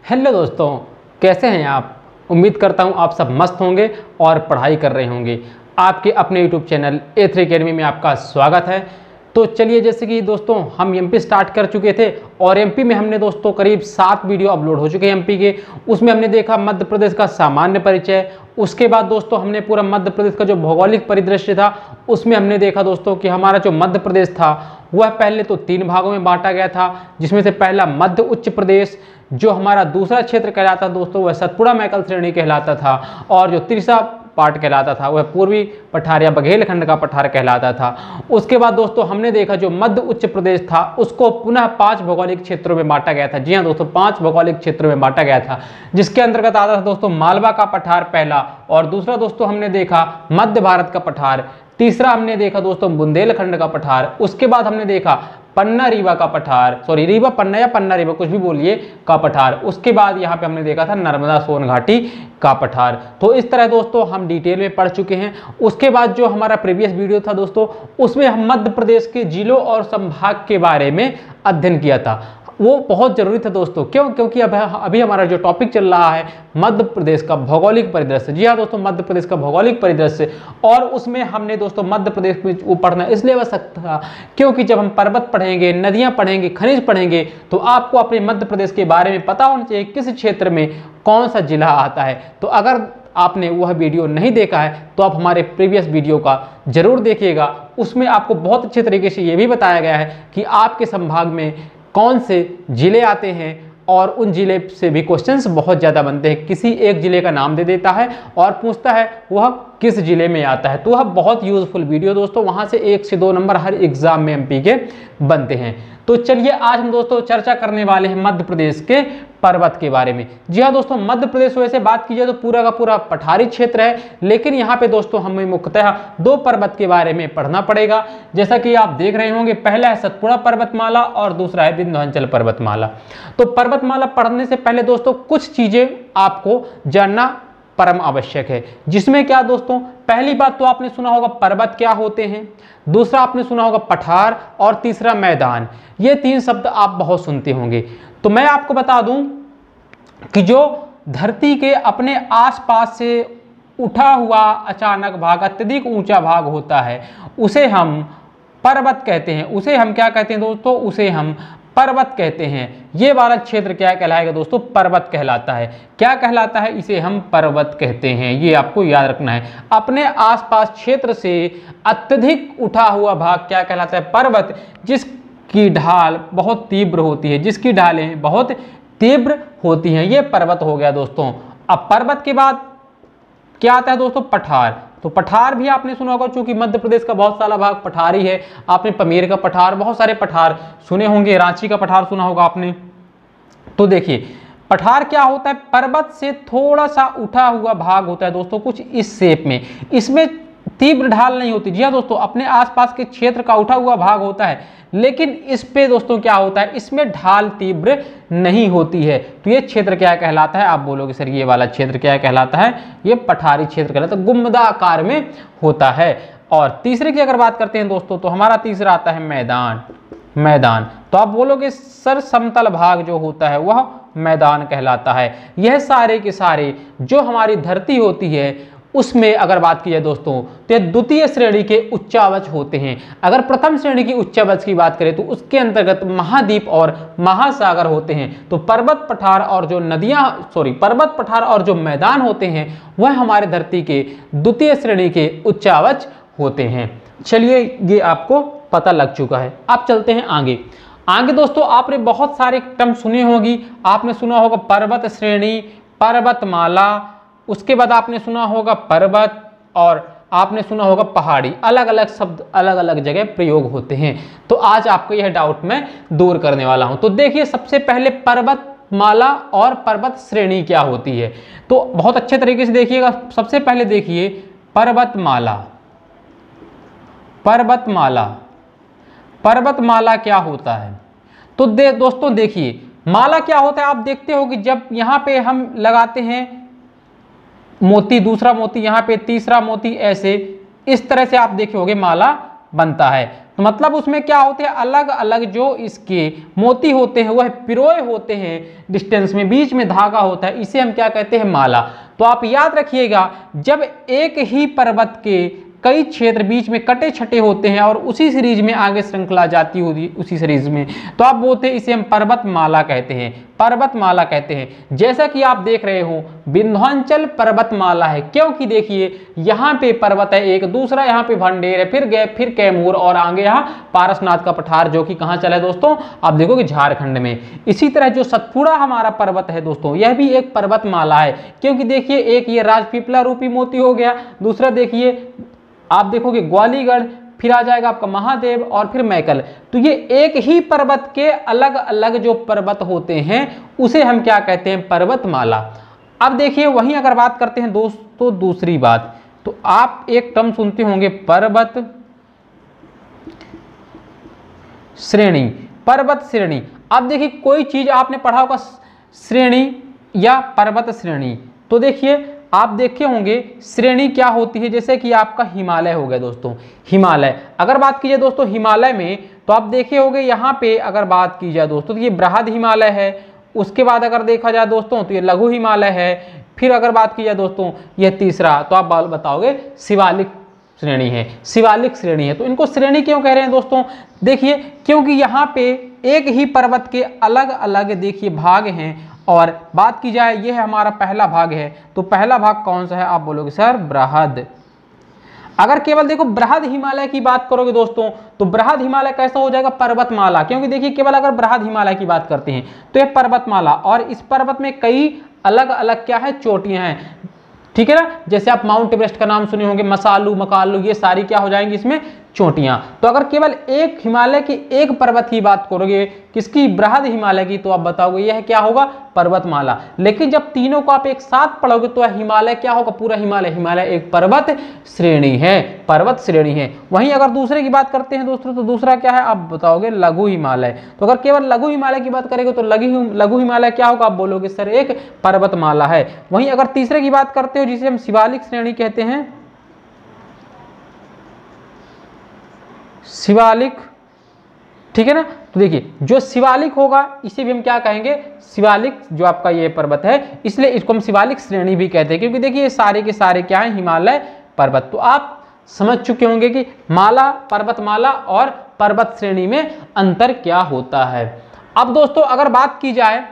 Hello दोस्तों, कैसे हैं आप। उम्मीद करता हूं आप सब मस्त होंगे और पढ़ाई कर रहे होंगे। आपके अपने यूट्यूब चैनल A3 अकेडमी में आपका स्वागत है। तो चलिए, जैसे कि दोस्तों हम एमपी स्टार्ट कर चुके थे और एमपी में हमने दोस्तों करीब 7 वीडियो अपलोड हो चुके हैं एमपी के। उसमें हमने देखा मध्य प्रदेश का सामान्य परिचय। उसके बाद दोस्तों हमने पूरा मध्य प्रदेश का जो भौगोलिक परिदृश्य था उसमें हमने देखा दोस्तों कि हमारा जो मध्य प्रदेश था वह पहले तो 3 भागों में बांटा गया था, जिसमें से पहला मध्य उच्च प्रदेश, जो हमारा दूसरा क्षेत्र कहलाता दोस्तों वह सतपुड़ा मैकल श्रेणी कहलाता था, और जो तीसरा पार्ट कहलाता था वह पूर्वी पठार या बघेलखंड का पठार कहलाता था। उसके बाद दोस्तों हमने देखा जो मध्य उच्च प्रदेश था उसको पुनः 5 भौगोलिक क्षेत्रों में बांटा गया था। जी हाँ दोस्तों, 5 भौगोलिक क्षेत्रों में बांटा गया था, जिसके अंतर्गत आता था दोस्तों मालवा का पठार पहला, और दूसरा दोस्तों हमने देखा मध्य भारत का पठार, तीसरा हमने देखा दोस्तों बुंदेलखंड का पठार, उसके बाद हमने देखा पन्ना रीवा का पठार, सॉरी रीवा पन्ना या पन्ना रीवा कुछ भी बोलिए का पठार, उसके बाद यहाँ पे हमने देखा था नर्मदा सोन घाटी का पठार। तो इस तरह दोस्तों हम डिटेल में पढ़ चुके हैं। उसके बाद जो हमारा प्रीवियस वीडियो था दोस्तों उसमें हम मध्य प्रदेश के जिलों और संभाग के बारे में अध्ययन किया था। वो बहुत जरूरी था दोस्तों, क्यों? क्योंकि अभी हमारा जो टॉपिक चल रहा है मध्य प्रदेश का भौगोलिक परिदृश्य। जी हाँ दोस्तों, मध्य प्रदेश का भौगोलिक परिदृश्य, और उसमें हमने दोस्तों मध्य प्रदेश में वो पढ़ना इसलिए आवश्यक था क्योंकि जब हम पर्वत पढ़ेंगे, नदियां पढ़ेंगे, खनिज पढ़ेंगे, तो आपको अपने मध्य प्रदेश के बारे में पता होना चाहिए किस क्षेत्र में कौन सा जिला आता है। तो अगर आपने वह वीडियो नहीं देखा है तो आप हमारे प्रीवियस वीडियो का जरूर देखिएगा। उसमें आपको बहुत अच्छे तरीके से ये भी बताया गया है कि आपके संभाग में कौन से जिले आते हैं, और उन जिले से भी क्वेश्चंस बहुत ज़्यादा बनते हैं। किसी एक जिले का नाम दे देता है और पूछता है वह किस जिले में आता है। तो वह बहुत यूजफुल वीडियो दोस्तों, वहाँ से 1 से 2 नंबर हर एग्जाम में एमपी के बनते हैं। तो चलिए आज हम दोस्तों चर्चा करने वाले हैं मध्य प्रदेश के पर्वत के बारे में। जी हाँ दोस्तों, मध्य प्रदेश वैसे बात की जाए तो पूरा का पूरा पठारी क्षेत्र है, लेकिन यहाँ पे दोस्तों हमें मुख्यतः 2 पर्वत के बारे में पढ़ना पड़ेगा। जैसा कि आप देख रहे होंगे, पहला है सतपुड़ा पर्वतमाला और दूसरा है विंध्याचल पर्वतमाला। तो पर्वतमाला पढ़ने से पहले दोस्तों कुछ चीजें आपको जानना परम आवश्यक है, जिसमें क्या दोस्तों, पहली बात तो आपने सुना होगा पर्वत क्या होते हैं, दूसरा आपने सुना होगा पठार, और तीसरा मैदान। ये 3 शब्द आप बहुत सुनते होंगे। तो मैं आपको बता दूं कि जो धरती के अपने आसपास से उठा हुआ अचानक भाग, अत्यधिक ऊंचा भाग होता है, उसे हम पर्वत कहते हैं। उसे हम क्या कहते हैं दोस्तों? उसे हम पर्वत कहते हैं। ये वाला क्षेत्र क्या कहलाएगा दोस्तों? पर्वत कहलाता है। क्या कहलाता है? इसे हम पर्वत कहते हैं। ये आपको याद रखना है। अपने आसपास क्षेत्र से अत्यधिक उठा हुआ भाग क्या कहलाता है? पर्वत। जिसकी ढाल बहुत तीव्र होती है, जिसकी ढालें बहुत तीव्र होती हैं, ये पर्वत हो गया दोस्तों। अब पर्वत के बाद क्या आता है दोस्तों? पठार। तो पठार भी आपने सुना होगा, चूंकि मध्य प्रदेश का बहुत सारा भाग पठारी है। आपने पमेर का पठार, बहुत सारे पठार सुने होंगे, रांची का पठार सुना होगा आपने। तो देखिए पठार क्या होता है? पर्वत से थोड़ा सा उठा हुआ भाग होता है दोस्तों, कुछ इस शेप में। इसमें तीव्र ढाल नहीं होती। जी हाँ दोस्तों, अपने आसपास के क्षेत्र का उठा हुआ भाग होता है, लेकिन इस पे दोस्तों क्या होता है? इसमें ढाल तीव्र नहीं होती है। तो ये क्षेत्र क्या कहलाता है? आप बोलोगे सर ये वाला क्षेत्र क्या कहलाता है? ये पठारी क्षेत्र कहलाता है, गुम्बदा आकार में होता है। और तीसरे की अगर बात करते हैं दोस्तों, तो हमारा तीसरा आता है मैदान। मैदान तो आप बोलोगे सर समतल भाग जो होता है वह मैदान कहलाता है। यह सारे के सारे जो हमारी धरती होती है उसमें अगर बात की जाए दोस्तों, तो ये द्वितीय श्रेणी के उच्चावच होते हैं। अगर प्रथम श्रेणी की उच्चावच की बात करें तो उसके अंतर्गत महाद्वीप और महासागर होते हैं। तो पर्वत पठार और जो नदियां, पर्वत पठार और जो मैदान होते हैं वह हमारे धरती के द्वितीय श्रेणी के उच्चावच होते हैं। चलिए ये आपको पता लग चुका है। अब चलते हैं आगे। आगे दोस्तों आपने बहुत सारे टर्म सुने होंगी। आपने सुना होगा पर्वत श्रेणी, पर्वतमाला, उसके बाद आपने सुना होगा पर्वत, और आपने सुना होगा पहाड़ी। अलग अलग शब्द अलग अलग जगह प्रयोग होते हैं। तो आज आपको यह डाउट मैं दूर करने वाला हूं। तो देखिए सबसे पहले पर्वतमाला और पर्वत श्रेणी क्या होती है, तो बहुत अच्छे तरीके से देखिएगा। सबसे पहले देखिए पर्वतमाला। पर्वतमाला, पर्वतमाला क्या होता है? तो दोस्तों देखिए माला क्या होता है, आप देखते हो कि जब यहाँ पे हम लगाते हैं मोती, दूसरा मोती यहाँ पे, तीसरा मोती, ऐसे इस तरह से आप देखे होंगे माला बनता है। तो मतलब उसमें क्या होते हैं, अलग अलग जो इसके मोती होते हैं वह पिरोए होते हैं डिस्टेंस में, बीच में धागा होता है, इसे हम क्या कहते हैं, माला। तो आप याद रखिएगा, जब एक ही पर्वत के कई क्षेत्र बीच में कटे छटे होते हैं और उसी सीरीज में आगे श्रृंखला जाती होती उसी सीरीज में, तो आप बोलते हैं इसे हम पर्वतमाला कहते हैं, पर्वतमाला कहते हैं। जैसा कि आप देख रहे हो विंध्याचल पर्वतमाला है, क्योंकि देखिए यहाँ पे पर्वत है एक, दूसरा यहाँ पे भंडेर है, फिर गए फिर कैमूर और आगे यहाँ पारसनाथ का पठार, जो कि कहाँ चला है दोस्तों, आप देखोगे झारखंड में। इसी तरह जो सतपुड़ा हमारा पर्वत है दोस्तों, यह भी एक पर्वतमाला है, क्योंकि देखिए एक ये राजपीपला रूपी मोती हो गया, दूसरा देखिए आप देखोगे ग्वालीगढ़, फिर आ जाएगा आपका महादेव और फिर मैकल। तो ये एक ही पर्वत के अलग अलग जो पर्वत होते हैं उसे हम क्या कहते हैं, पर्वतमाला। अब देखिए वहीं अगर बात करते हैं दोस्तों दूसरी बात, तो आप एक टर्म सुनते होंगे पर्वत श्रेणी, पर्वत श्रेणी। अब देखिए कोई चीज आपने पढ़ा होगा श्रेणी या पर्वत श्रेणी, तो देखिए आप देखे होंगे श्रेणी क्या होती है, जैसे कि आपका हिमालय हो गया दोस्तों, हिमालय। अगर बात कीजिए दोस्तों हिमालय में, तो आप देखे होंगे यहाँ पे अगर बात की जाए दोस्तों तो ये बृहद हिमालय है, उसके बाद अगर देखा जाए दोस्तों तो ये लघु हिमालय है, फिर अगर बात की जाए दोस्तों यह तीसरा, तो आप बताओगे शिवालिक श्रेणी है, शिवालिक श्रेणी है। तो इनको श्रेणी क्यों कह रहे हैं दोस्तों, देखिए क्योंकि यहाँ पे एक ही पर्वत के अलग अलग देखिए भाग हैं, और बात की जाए यह हमारा पहला भाग है, तो पहला भाग कौन सा है, आप बोलोगे सर बृहद। अगर केवल देखो बृहद हिमालय की बात करोगे दोस्तों, तो बृहद हिमालय कैसा हो जाएगा, पर्वतमाला, क्योंकि देखिए केवल अगर बृहद हिमालय की बात करते हैं तो यह पर्वतमाला, और इस पर्वत में कई अलग अलग क्या है, चोटियां हैं, ठीक है ना। जैसे आप माउंट एवरेस्ट का नाम सुने होंगे, मसालू मकालू, ये सारी क्या हो जाएंगी इसमें, चोटियां। तो अगर केवल एक हिमालय की एक पर्वत की बात करोगे, किसकी, बृहद हिमालय की, तो आप बताओगे यह क्या होगा, पर्वतमाला। लेकिन जब तीनों को आप एक साथ पढ़ोगे तो हिमालय क्या होगा, पूरा हिमालय, हिमालय एक पर्वत श्रेणी है, पर्वत श्रेणी है। वहीं अगर दूसरे की बात करते हैं दोस्तों, तो दूसरा क्या है, आप बताओगे लघु हिमालय। तो अगर केवल लघु हिमालय की बात करेंगे तो लघु हिमालय क्या होगा, आप बोलोगे सर एक पर्वतमाला है। वहीं अगर तीसरे की बात करते हो जिसे हम शिवालिक श्रेणी कहते हैं, शिवालिक, ठीक है ना। तो देखिए जो शिवालिक होगा इसे भी हम क्या कहेंगे, शिवालिक जो आपका ये पर्वत है, इसलिए इसको हम शिवालिक श्रेणी भी कहते हैं, क्योंकि देखिए ये सारे के सारे क्या है, हिमालय पर्वत। तो आप समझ चुके होंगे कि माला, पर्वतमाला और पर्वत श्रेणी में अंतर क्या होता है। अब दोस्तों अगर बात की जाए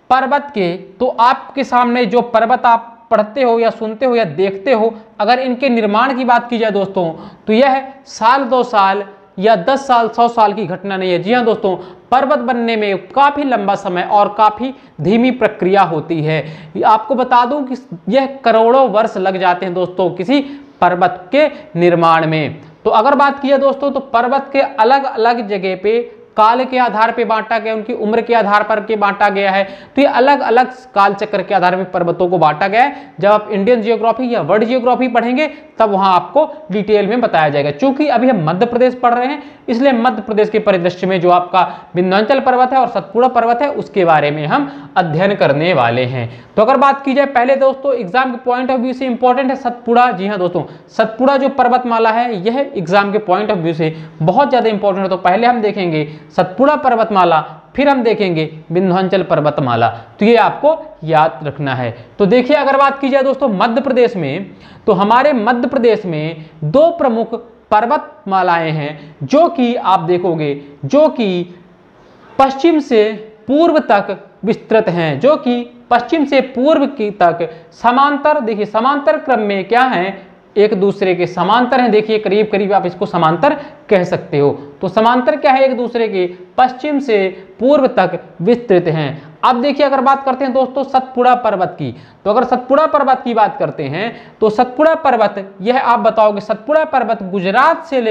पर्वत के, तो आपके सामने जो पर्वत आप पढ़ते हो या सुनते हो या देखते हो, अगर इनके निर्माण की बात की जाए दोस्तों, तो यह साल 2 साल या 10 साल 100 साल की घटना नहीं है। जी हाँ दोस्तों, पर्वत बनने में काफ़ी लंबा समय और काफ़ी धीमी प्रक्रिया होती है। आपको बता दूं कि यह करोड़ों वर्ष लग जाते हैं दोस्तों किसी पर्वत के निर्माण में। तो अगर बात की जाए दोस्तों, तो पर्वत के अलग अलग जगह पे काल के आधार पे बांटा गया, उनकी उम्र के आधार पर के बांटा गया है। तो ये अलग अलग काल चक्र के आधार में पर्वतों को बांटा गया है। जब आप इंडियन जियोग्राफी या वर्ल्ड जियोग्राफी पढ़ेंगे तब वहां आपको डिटेल में बताया जाएगा। चूंकि अभी हम मध्य प्रदेश पढ़ रहे हैं, इसलिए मध्य प्रदेश के परिदृश्य में जो आपका विंध्याचल पर्वत है और सतपुड़ा पर्वत है उसके बारे में हम अध्ययन करने वाले हैं। तो अगर बात की जाए पहले दोस्तों एग्जाम के पॉइंट ऑफ व्यू से इंपॉर्टेंट है सतपुड़ा। जी हाँ दोस्तों, सतपुड़ा जो पर्वतमाला है यह एग्जाम के पॉइंट ऑफ व्यू से बहुत ज्यादा इंपॉर्टेंट है। तो पहले हम देखेंगे सतपुड़ा पर्वतमाला, फिर हम देखेंगे विंध्याचल पर्वतमाला। तो ये आपको याद रखना है। तो देखिए अगर बात की जाए दोस्तों मध्य प्रदेश में, तो हमारे मध्य प्रदेश में 2 प्रमुख पर्वतमालाएं हैं जो कि आप देखोगे, जो कि पश्चिम से पूर्व तक विस्तृत हैं, जो कि पश्चिम से पूर्व की तक समांतर, देखिए समांतर क्रम में क्या है, एक दूसरे के समांतर हैं। देखिए करीब करीब आप इसको समांतर कह सकते हो। तो समांतर क्या है, एक दूसरे के पश्चिम से पूर्व तक विस्तृत हैं। अब देखिए अगर बात करते हैं दोस्तों सतपुड़ा पर्वत की, तो अगर सतपुड़ा पर्वत की बात करते हैं तो सतपुड़ा पर्वत यह आप बताओगे, सतपुड़ा पर्वत गुजरात से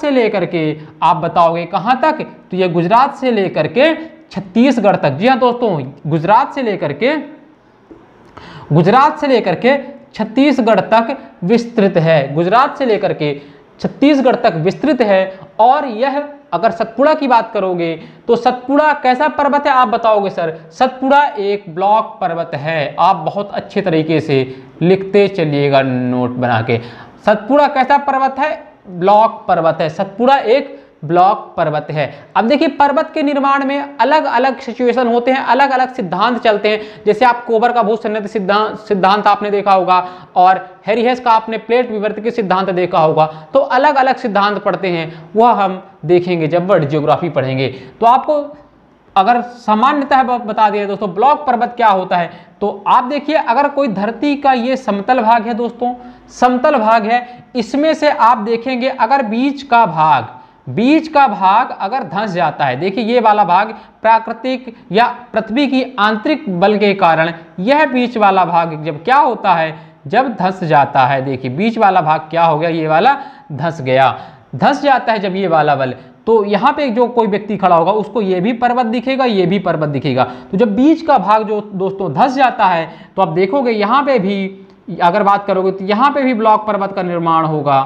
लेकर के आप बताओगे कहां तक, तो यह गुजरात से लेकर के छत्तीसगढ़ तक। जी हाँ दोस्तों, गुजरात से लेकर के छत्तीसगढ़ तक विस्तृत है, गुजरात से लेकर के छत्तीसगढ़ तक विस्तृत है। और यह अगर सतपुड़ा की बात करोगे तो सतपुड़ा कैसा पर्वत है, आप बताओगे सर सतपुड़ा एक ब्लॉक पर्वत है। आप बहुत अच्छे तरीके से लिखते चलिएगा नोट बना के। सतपुड़ा कैसा पर्वत है, ब्लॉक पर्वत है, सतपुड़ा एक ब्लॉक पर्वत है। अब देखिए पर्वत के निर्माण में अलग अलग सिचुएशन होते हैं, अलग अलग सिद्धांत चलते हैं। जैसे आप कोबर का भूसंनिध सिद्धांत आपने देखा होगा और हेरिहेस का आपने प्लेट विवर्तकीय सिद्धांत देखा होगा। तो अलग अलग सिद्धांत पढ़ते हैं, वह हम देखेंगे जब वर्ल्ड ज्योग्राफी पढ़ेंगे। तो आपको अगर सामान्यतः बता दिया दोस्तों ब्लॉक पर्वत क्या होता है, तो आप देखिए अगर कोई धरती का ये समतल भाग है दोस्तों, समतल भाग है, इसमें से आप देखेंगे अगर बीच का भाग अगर धंस जाता है, देखिए ये वाला भाग प्राकृतिक या पृथ्वी की आंतरिक बल के कारण यह बीच वाला भाग जब क्या होता है, जब धंस जाता है, देखिए बीच वाला भाग क्या हो गया, ये वाला धंस गया, धंस जाता है जब ये वाला बल, तो यहाँ पे जो कोई व्यक्ति खड़ा होगा उसको ये भी पर्वत दिखेगा, ये भी पर्वत दिखेगा। तो जब बीच का भाग जो दोस्तों धंस जाता है तो आप देखोगे यहाँ पे भी अगर बात करोगे तो यहाँ पे भी ब्लॉक पर्वत का निर्माण होगा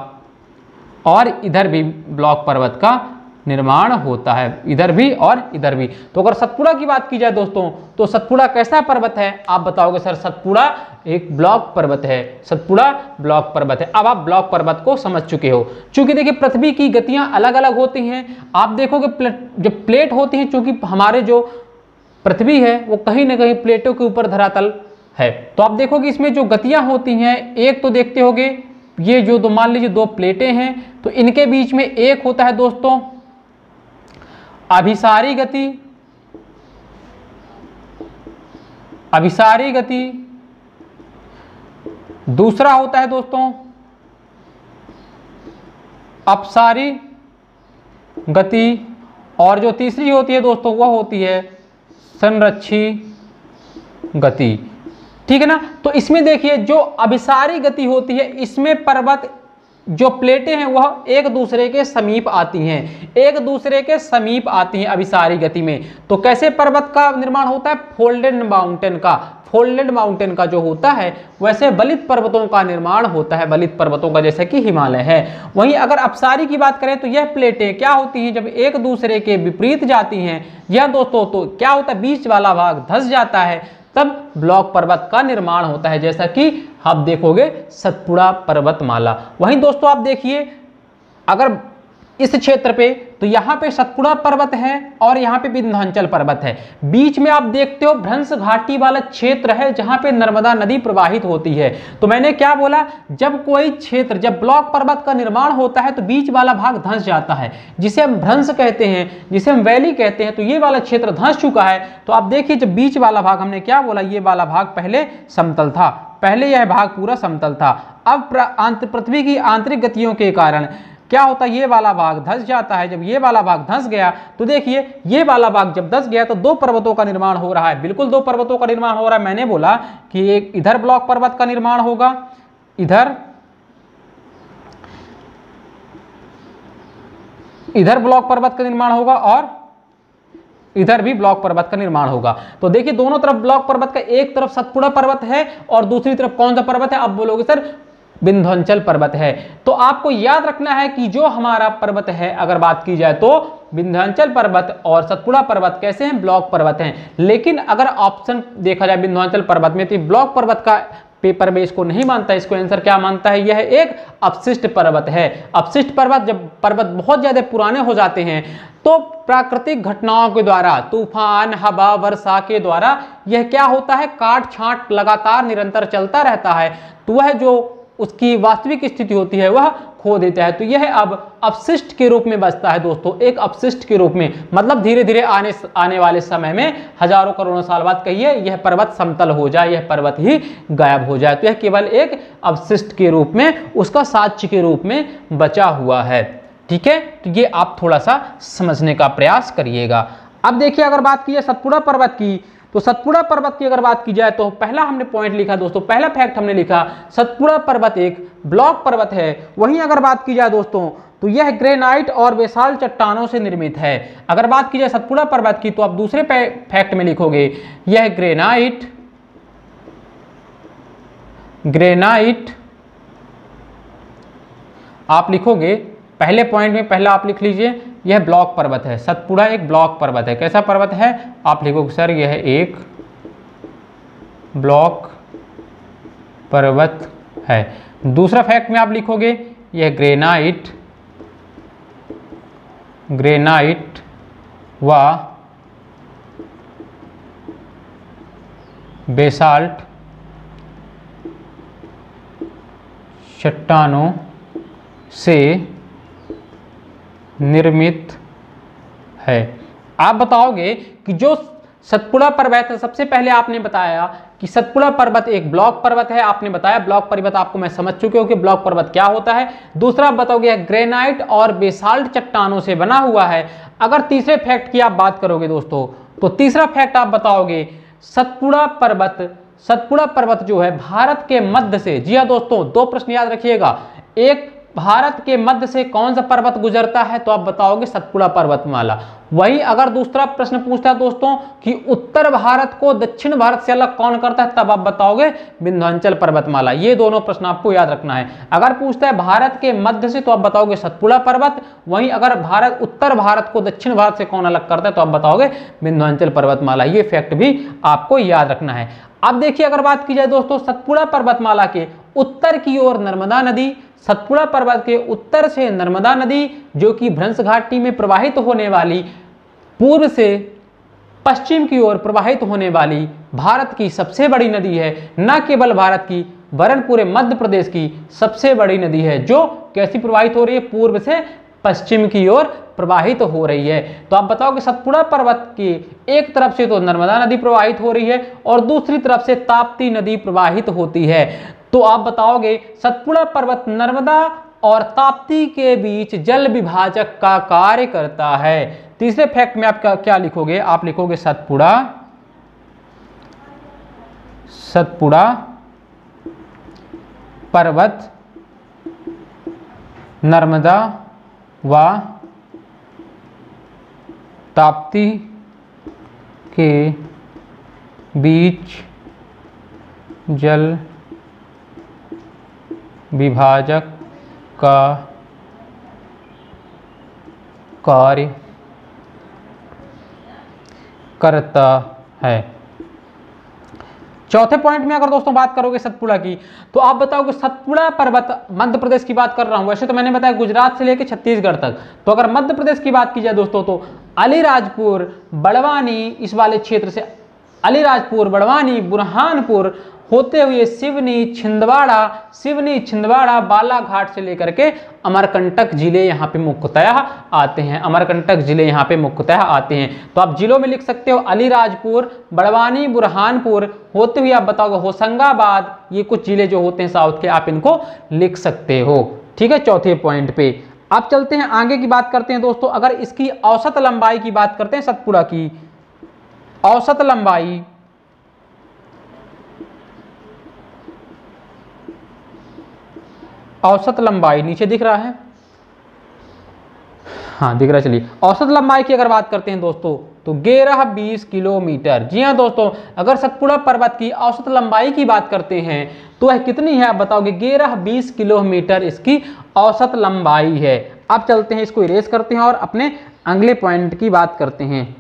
और इधर भी ब्लॉक पर्वत का निर्माण होता है, इधर भी और इधर भी। तो अगर सतपुड़ा की बात की जाए दोस्तों, तो सतपुड़ा कैसा पर्वत है, आप बताओगे सर सतपुड़ा एक ब्लॉक पर्वत है, सतपुड़ा ब्लॉक पर्वत है। अब आप ब्लॉक पर्वत को समझ चुके हो। चूंकि देखिए पृथ्वी की गतियां अलग अलग होती हैं, आप देखोगे जो प्लेट होती है, चूंकि हमारे जो पृथ्वी है वो कहीं ना कहीं प्लेटों के ऊपर धरातल है, तो आप देखोगे इसमें जो गतियां होती हैं, एक तो देखते होगे ये जो दो मान लीजिए दो प्लेटें हैं, तो इनके बीच में एक होता है दोस्तों अभिसारी गति, अभिसारी गति, दूसरा होता है दोस्तों अपसारी गति, और जो तीसरी होती है दोस्तों वह होती है संरक्षी गति। ठीक है ना। तो इसमें देखिए जो अभिसारी गति होती है, इसमें पर्वत जो प्लेटें हैं वह एक दूसरे के समीप आती हैं, एक दूसरे के समीप आती हैं अभिसारी गति में। तो कैसे पर्वत का निर्माण होता है, फोल्डेड माउंटेन का, फोल्डेड माउंटेन का जो होता है वैसे बलित पर्वतों का निर्माण होता है, बलित पर्वतों का जैसे कि हिमालय है। वहीं अगर अपसारी की बात करें तो यह प्लेटें क्या होती हैं, जब एक दूसरे के विपरीत जाती हैं यह दोस्तों, तो क्या होता है बीच वाला भाग धंस जाता है, तब ब्लॉक पर्वत का निर्माण होता है, जैसा कि आप देखोगे सतपुड़ा पर्वतमाला। वहीं दोस्तों आप देखिए अगर इस क्षेत्र पे, तो यहाँ पे सतपुड़ा पर्वत है और यहाँ पे विंध्याचल पर्वत है, बीच में आप देखते हो भ्रंश घाटी वाला क्षेत्र है जहाँ पे नर्मदा नदी प्रवाहित होती है। तो मैंने क्या बोला, जब कोई क्षेत्र, जब ब्लॉक पर्वत का निर्माण होता है तो बीच वाला भाग धंस जाता है, जिसे हम भ्रंश कहते हैं, जिसे हम वैली कहते हैं। तो ये वाला क्षेत्र धंस चुका है। तो आप देखिए जब बीच वाला भाग, हमने क्या बोला, ये वाला भाग पहले समतल था, पहले यह भाग पूरा समतल था। अब पृथ्वी की आंतरिक गतियों के कारण क्या होता है, ये वाला भाग धंस जाता है। जब ये वाला भाग धंस गया तो देखिए ये वाला भाग जब धंस गया तो दो पर्वतों का निर्माण हो रहा है, बिल्कुल दो पर्वतों का निर्माण हो रहा है। मैंने बोला कि एक इधर ब्लॉक पर्वत का निर्माण होगा, इधर ब्लॉक पर्वत का निर्माण होगा और इधर भी ब्लॉक पर्वत का निर्माण होगा। तो देखिए दोनों तरफ ब्लॉक पर्वत का, एक तरफ सतपुड़ा पर्वत है और दूसरी तरफ कौन सा पर्वत है, अब बोलोगे सर विंध्याचल पर्वत है। तो आपको याद रखना है कि जो हमारा पर्वत है, अगर बात की जाए तो विंध्याचल पर्वत और सतपुड़ा पर्वत कैसे हैं, ब्लॉक पर्वत हैं। लेकिन अगर ऑप्शन देखा जाए विंध्याचल पर्वत में, तो ब्लॉक पर्वत का पेपर में इसको नहीं मानता, इसको आंसर क्या मानता है, यह एक अपशिष्ट पर्वत है। अपशिष्ट पर्वत, जब पर्वत बहुत ज्यादा पुराने हो जाते हैं तो प्राकृतिक घटनाओं के द्वारा, तूफान, हवा, वर्षा के द्वारा यह क्या होता है, काट छांट लगातार निरंतर चलता रहता है, तो वह जो उसकी वास्तविक स्थिति होती है वह खो देता है। तो यह अब अपशिष्ट के रूप में बचता है दोस्तों, एक अपशिष्ट के रूप में, मतलब धीरे धीरे आने वाले समय में हजारों करोड़ों साल बाद कहिए यह पर्वत समतल हो जाए, यह पर्वत ही गायब हो जाए, तो यह केवल एक अपशिष्ट के रूप में, उसका साक्ष्य के रूप में बचा हुआ है। ठीक है, तो ये आप थोड़ा सा समझने का प्रयास करिएगा। अब देखिए अगर बात की जाए सतपुड़ा पर्वत की, तो सतपुड़ा पर्वत की अगर बात की जाए तो पहला हमने पॉइंट लिखा दोस्तों, पहला फैक्ट हमने लिखा सतपुड़ा पर्वत एक ब्लॉक पर्वत है। वहीं अगर बात की जाए दोस्तों तो यह ग्रेनाइट और बेसाल्ट चट्टानों से निर्मित है। अगर बात की जाए सतपुड़ा पर्वत की तो आप दूसरे फैक्ट में लिखोगे यह ग्रेनाइट आप लिखोगे, पहले पॉइंट में पहला आप लिख लीजिए यह ब्लॉक पर्वत है, सतपुड़ा एक ब्लॉक पर्वत है। कैसा पर्वत है, आप लिखोगे सर यह एक ब्लॉक पर्वत है। दूसरा फैक्ट में आप लिखोगे यह ग्रेनाइट ग्रेनाइट व बेसाल्ट चट्टानों से निर्मित है। आप बताओगे कि जो सतपुड़ा पर्वत है, सबसे पहले आपने बताया कि सतपुड़ा पर्वत एक ब्लॉक पर्वत है। आपने बताया ब्लॉक पर्वत, आपको मैं समझ चुके हो कि ब्लॉक पर्वत क्या होता है। दूसरा बताओगे ग्रेनाइट और बेसाल्ट चट्टानों से बना हुआ है। अगर तीसरे फैक्ट की आप बात करोगे दोस्तों, तो तीसरा फैक्ट आप बताओगे सतपुड़ा पर्वत जो है भारत के मध्य से, जी हाँ दोस्तों, दो प्रश्न याद रखिएगा, एक भारत के मध्य से कौन सा पर्वत गुजरता है, तो आप बताओगे सतपुड़ा पर्वतमाला। वही अगर दूसरा प्रश्न पूछता है दोस्तों कि उत्तर भारत को दक्षिण भारत से अलग कौन करता है, तब आप बताओगे विंध्याचल पर्वतमाला। ये दोनों प्रश्न आपको याद रखना है। अगर पूछता है भारत के मध्य से, तो आप बताओगे सतपुड़ा पर्वत। वहीं अगर उत्तर भारत को दक्षिण भारत से कौन अलग करता है, तो आप बताओगे विंध्याचल पर्वतमाला। ये फैक्ट भी आपको याद रखना है। अब देखिए, अगर बात की जाए दोस्तों सतपुड़ा पर्वतमाला के उत्तर की ओर नर्मदा नदी, सतपुड़ा पर्वत के उत्तर से नर्मदा नदी जो कि भ्रंश घाटी में प्रवाहित होने वाली, पूर्व से पश्चिम की ओर प्रवाहित होने वाली भारत की सबसे बड़ी नदी है। न केवल भारत की, वरन पूरे मध्य प्रदेश की सबसे बड़ी नदी है, जो कैसी प्रवाहित हो रही है, पूर्व से पश्चिम की ओर प्रवाहित हो रही है। तो आप बताओ कि सतपुड़ा पर्वत की एक तरफ से तो नर्मदा नदी प्रवाहित हो रही है और दूसरी तरफ से ताप्ती नदी प्रवाहित होती है। तो आप बताओगे सतपुड़ा पर्वत नर्मदा और ताप्ती के बीच जल विभाजक का कार्य करता है। तीसरे फैक्ट में आप क्या लिखोगे, आप लिखोगे सतपुड़ा पर्वत नर्मदा व ताप्ती के बीच जल विभाजक का कार्य करता है। चौथे पॉइंट में अगर दोस्तों बात करोगे सतपुड़ा की, तो आप बताओगे सतपुड़ा पर्वत, मध्य प्रदेश की बात कर रहा हूं, वैसे तो मैंने बताया गुजरात से लेकर छत्तीसगढ़ तक। तो अगर मध्य प्रदेश की बात की जाए दोस्तों, तो अलीराजपुर, बड़वानी, इस वाले क्षेत्र से अलीराजपुर, बड़वानी, बुरहानपुर होते हुए सिवनी, छिंदवाड़ा, बालाघाट से लेकर के अमरकंटक जिले यहाँ पे मुख्यतः आते हैं। अमरकंटक जिले यहाँ पे मुख्यतः आते हैं। तो आप जिलों में लिख सकते हो अलीराजपुर, बड़वानी, बुरहानपुर होते हुए आप बताओगे होशंगाबाद। ये कुछ जिले जो होते हैं साउथ के, आप इनको लिख सकते हो। ठीक है, चौथे पॉइंट पे आप चलते हैं, आगे की बात करते हैं दोस्तों। अगर इसकी औसत लंबाई की बात करते हैं, सतपुड़ा की औसत लंबाई नीचे दिख रहा है, हाँ दिख रहा है। चलिए, औसत लंबाई की अगर बात करते हैं दोस्तों, तो 11-20 किलोमीटर। जी हाँ दोस्तों, अगर सतपुड़ा पर्वत की औसत लंबाई की बात करते हैं तो वह कितनी है, आप बताओगे 11-20 किलोमीटर इसकी औसत लंबाई है। अब चलते हैं, इसको इरेज करते हैं और अपने अगले पॉइंट की बात करते हैं।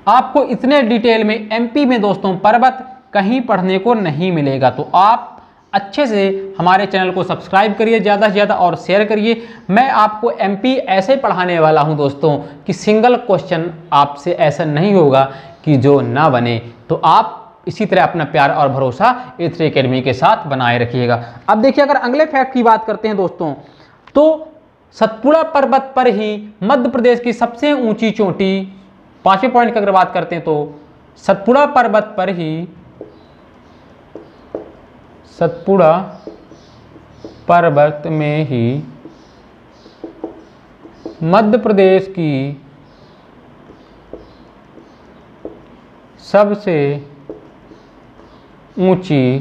आपको इतने डिटेल में एमपी में दोस्तों पर्वत कहीं पढ़ने को नहीं मिलेगा। तो आप अच्छे से हमारे चैनल को सब्सक्राइब करिए ज़्यादा से ज़्यादा और शेयर करिए। मैं आपको एमपी ऐसे पढ़ाने वाला हूं दोस्तों कि सिंगल क्वेश्चन आपसे ऐसा नहीं होगा कि जो ना बने। तो आप इसी तरह अपना प्यार और भरोसा A3 एकेडमी के साथ बनाए रखिएगा। अब देखिए, अगर अगले फैक्ट की बात करते हैं दोस्तों, तो सतपुड़ा पर्वत पर ही मध्य प्रदेश की सबसे ऊंची चोटी, पांचवें पॉइंट की अगर बात करते हैं, तो सतपुड़ा पर्वत पर ही, सतपुड़ा पर्वत में ही मध्य प्रदेश की सबसे ऊंची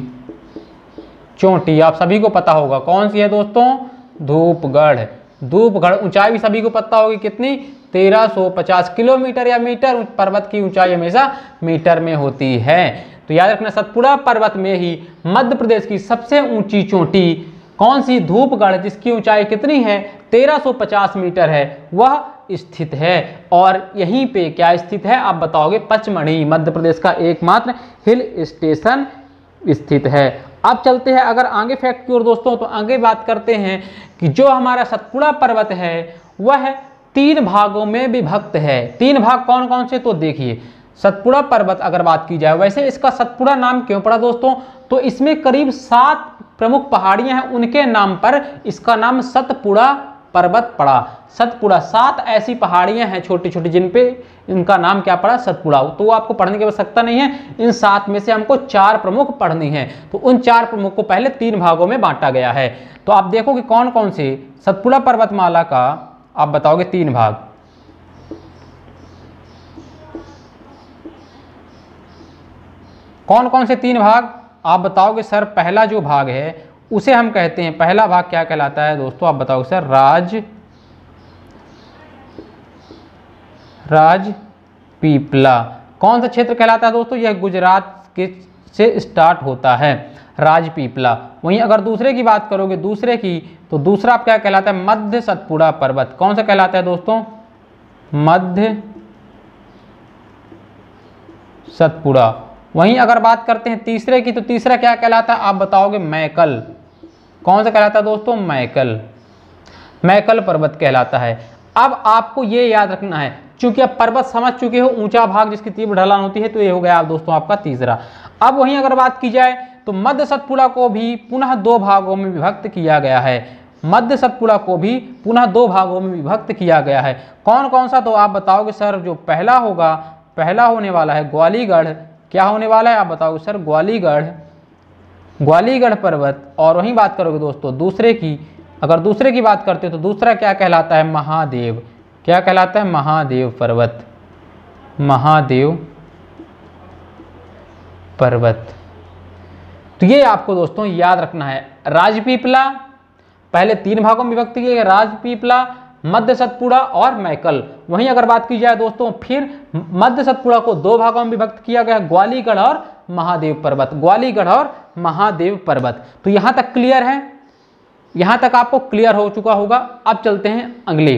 चोटी, आप सभी को पता होगा कौन सी है दोस्तों, धूपगढ़। धूपगढ़ ऊंचाई भी सभी को पता होगी कितनी, 1350 किलोमीटर या मीटर। पर्वत की ऊंचाई हमेशा मीटर में होती है। तो याद रखना, सतपुड़ा पर्वत में ही मध्य प्रदेश की सबसे ऊंची चोटी कौन सी, धूपगढ़, जिसकी ऊंचाई कितनी है, 1350 मीटर है, वह स्थित है। और यहीं पे क्या स्थित है, आप बताओगे पचमढ़ी, मध्य प्रदेश का एकमात्र हिल स्टेशन स्थित है। अब चलते हैं अगर आगे फैक्ट की ओर दोस्तों, तो आगे बात करते हैं कि जो हमारा सतपुड़ा पर्वत है वह 3 भागों में विभक्त है। 3 भाग कौन कौन से, तो देखिए सतपुड़ा पर्वत अगर बात की जाए, वैसे इसका सतपुड़ा नाम क्यों पड़ा दोस्तों, तो इसमें करीब 7 प्रमुख पहाड़ियां हैं, उनके नाम पर इसका नाम सतपुड़ा पर्वत पड़ा। सतपुड़ा 7 ऐसी पहाड़ियां हैं छोटी छोटी जिन पे इनका नाम क्या पड़ा, सतपुड़ा। तो आपको पढ़ने की आवश्यकता नहीं है, इन 7 में से हमको 4 प्रमुख पढ़नी है। तो उन 4 प्रमुख को पहले 3 भागों में बांटा गया है। तो आप देखो कि कौन कौन से सतपुड़ा पर्वतमाला का आप बताओगे 3 भाग। कौन कौन से 3 भाग आप बताओगे सर। पहला जो भाग है उसे हम कहते हैं, पहला भाग क्या कहलाता है दोस्तों, आप बताओगे सर, राजपीपला। कौन सा क्षेत्र कहलाता है दोस्तों, यह गुजरात के से स्टार्ट होता है, राजपीपला। वहीं अगर दूसरे की बात करोगे, दूसरे की, तो दूसरा क्या कहलाता है, मध्य सतपुड़ा पर्वत। कौन सा कहलाता है दोस्तों, मध्य सतपुड़ा। वहीं अगर बात करते हैं तीसरे की, तो तीसरा क्या कहलाता है, आप बताओगे मैकल। कौन सा कहलाता है दोस्तों, मैकल, मैकल पर्वत कहलाता है। अब आपको ये याद रखना है, चूंकि आप पर्वत समझ चुके हो, ऊंचा भाग जिसकी तीव्र ढलान होती है, तो ये हो गया आप दोस्तों आपका तीसरा। अब वहीं अगर बात की जाए तो मध्य सतपुड़ा को भी पुनः 2 भागों में विभक्त किया गया है। मध्य सतपुड़ा को भी पुनः 2 भागों में विभक्त किया गया है। कौन कौन सा, तो आप बताओगे सर, जो पहला होगा, पहला होने वाला है ग्वालीगढ़। क्या होने वाला है, आप बताओगे सर, ग्वालीगढ़, ग्वालीगढ़ पर्वत। और वहीं बात करोगे दोस्तों दूसरे की, अगर दूसरे की बात करते हो तो दूसरा क्या कहलाता है, महादेव। क्या कहलाता है, महादेव पर्वत, महादेव पर्वत। तो ये आपको दोस्तों याद रखना है। राजपीपला पहले 3 भागों में विभक्त किया गया, राजपीपला, मध्य सतपुड़ा और मैकल। वहीं अगर बात की जाए दोस्तों, फिर मध्य सतपुड़ा को 2 भागों में विभक्त किया गया, ग्वालीगढ़ और महादेव पर्वत, ग्वालीगढ़ और महादेव पर्वत। तो यहां तक क्लियर है, यहां तक आपको क्लियर हो चुका होगा। अब चलते हैं अगले,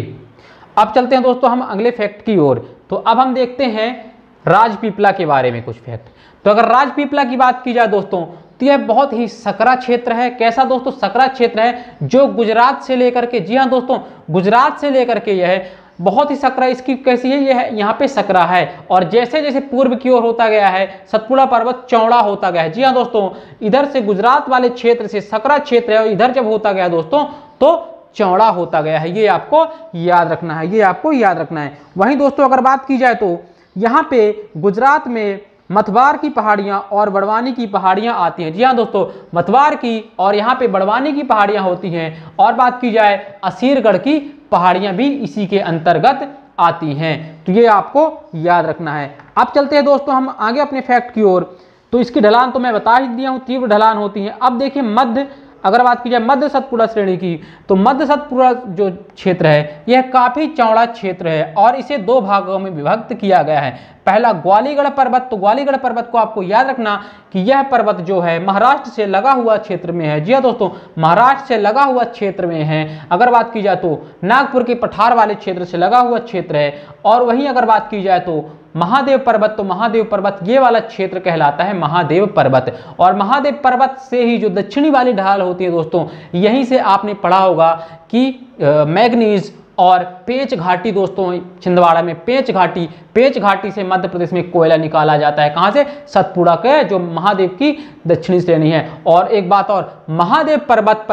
अब चलते हैं दोस्तों हम अगले फैक्ट की ओर। तो अब हम देखते हैं राजपीपला के बारे में कुछ फैक्ट। तो अगर राजपीपला की बात की जाए दोस्तों, तो यह बहुत ही सकरा क्षेत्र है। कैसा दोस्तों, सकरा क्षेत्र है, जो गुजरात से लेकर के, जी हाँ दोस्तों, गुजरात से लेकर के यह बहुत ही सकरा, इसकी कैसी है, यह यहाँ पे सकरा है। और जैसे जैसे पूर्व की ओर होता गया है, सतपुड़ा पर्वत चौड़ा होता गया है। जी हाँ दोस्तों, इधर से गुजरात वाले क्षेत्र से सकरा क्षेत्र है, और इधर जब होता गया दोस्तों तो चौड़ा होता गया है। ये आपको याद रखना है, ये आपको याद रखना है। वहीं दोस्तों अगर बात की जाए तो यहाँ पे गुजरात में मथवार की पहाड़ियाँ और बड़वानी की पहाड़ियाँ आती हैं। जी हाँ दोस्तों, मथवार की और यहाँ पे बड़वानी की पहाड़ियाँ होती हैं। और बात की जाए असीरगढ़ की पहाड़ियाँ भी इसी के अंतर्गत आती हैं। तो ये आपको याद रखना है। अब चलते हैं दोस्तों हम आगे अपने फैक्ट की ओर। तो इसकी ढलान तो मैं बता ही दिया हूँ, तीव्र ढलान होती है। अब देखिए मध्य, अगर बात की जाए मध्य सतपुड़ा श्रेणी की, तो मध्य सतपुड़ा जो क्षेत्र है यह काफी चौड़ा क्षेत्र है और इसे 2 भागों में विभक्त किया गया है। पहला ग्वालीगढ़ पर्वत, तो ग्वालीगढ़ पर्वत को आपको याद रखना कि यह पर्वत जो है महाराष्ट्र से लगा हुआ क्षेत्र में है। जी हाँ दोस्तों, महाराष्ट्र से लगा हुआ क्षेत्र में है। अगर बात की जाए तो नागपुर के पठार वाले क्षेत्र से लगा हुआ क्षेत्र है। और वहीं अगर बात की जाए तो महादेव पर्वत, तो महादेव पर्वत ये वाला क्षेत्र कहलाता है महादेव पर्वत। और महादेव पर्वत से ही जो दक्षिणी वाली ढाल होती है दोस्तों, यहीं से आपने पढ़ा होगा कि मैग्नीज और पेंच घाटी दोस्तों, छिंदवाड़ा में पेंच घाटी से मध्य प्रदेश में कोयला निकाला जाता है। कहाँ से, सतपुड़ा के जो महादेव की दक्षिणी श्रेणी है। और एक बात और, महादेव पर्वत